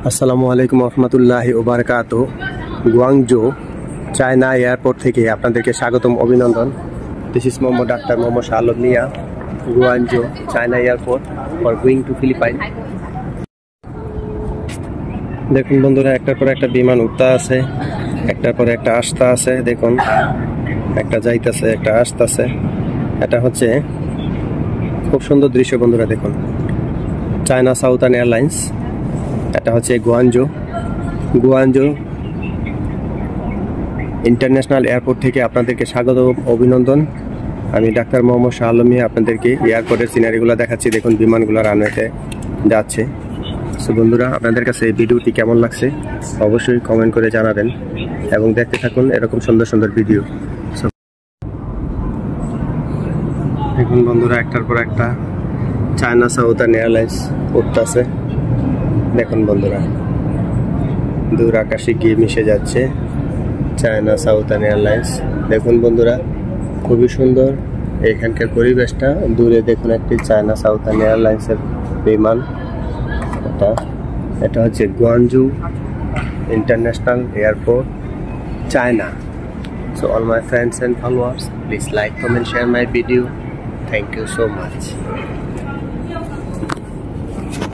আসসালামু আলাইকুম রহমতুল্লাহি ওবারাকাতু। গুয়াংজো চায়না এয়ারপোর্ট থেকে আপনাদেরকে স্বাগতম, অভিনন্দন। This is Mohammad doctor Mohammad Shah Alam Miah, Guangzhou China airport for going to Philippine. দেখুন বন্ধুরা, একটার পর একটা বিমান উঠতে আছে, একটার পর একটা আসতে আছে। দেখুন, একটা যাইতেছে, একটা আসতেছে। এটা হচ্ছে খুব সুন্দর দৃশ্য বন্ধুরা। দেখুন, চায়না সাউথার্ন এয়ারলাইন্স, এটা হচ্ছে গুয়াংজো ইন্টারন্যাশনাল এয়ারপোর্ট থেকে আপনাদেরকে স্বাগত, অভিনন্দন। আমি ডাক্তার মোহাম্মদ শাহ আলম মিয়া আপনাদেরকে এয়ারপোর্টের সিনারিগুলো দেখাচ্ছি। দেখুন, বিমানগুলো রানওয়েতে যাচ্ছে। সো বন্ধুরা, আপনাদের কাছে এই ভিডিওটি কেমন লাগছে অবশ্যই কমেন্ট করে জানাবেন এবং দেখতে থাকুন এরকম সুন্দর সুন্দর ভিডিও। দেখুন বন্ধুরা, একটার পর একটা চায়না সাউথার্ন এয়ারলাইন্স উঠতেছে। দেখুন বন্ধুরা, দূর আকাশে গিয়ে মিশে যাচ্ছে চায়না সাউথার্ন এয়ারলাইন্স। দেখুন বন্ধুরা, খুবই সুন্দর এখানকার পরিবেশটা। দূরে দেখুন একটি চায়না সাউথার্ন এয়ারলাইন্সের বিমান। এটা হচ্ছে Guangzhou international airport, China. So all my friends and followers, please like, comment, share my video. Thank you so much.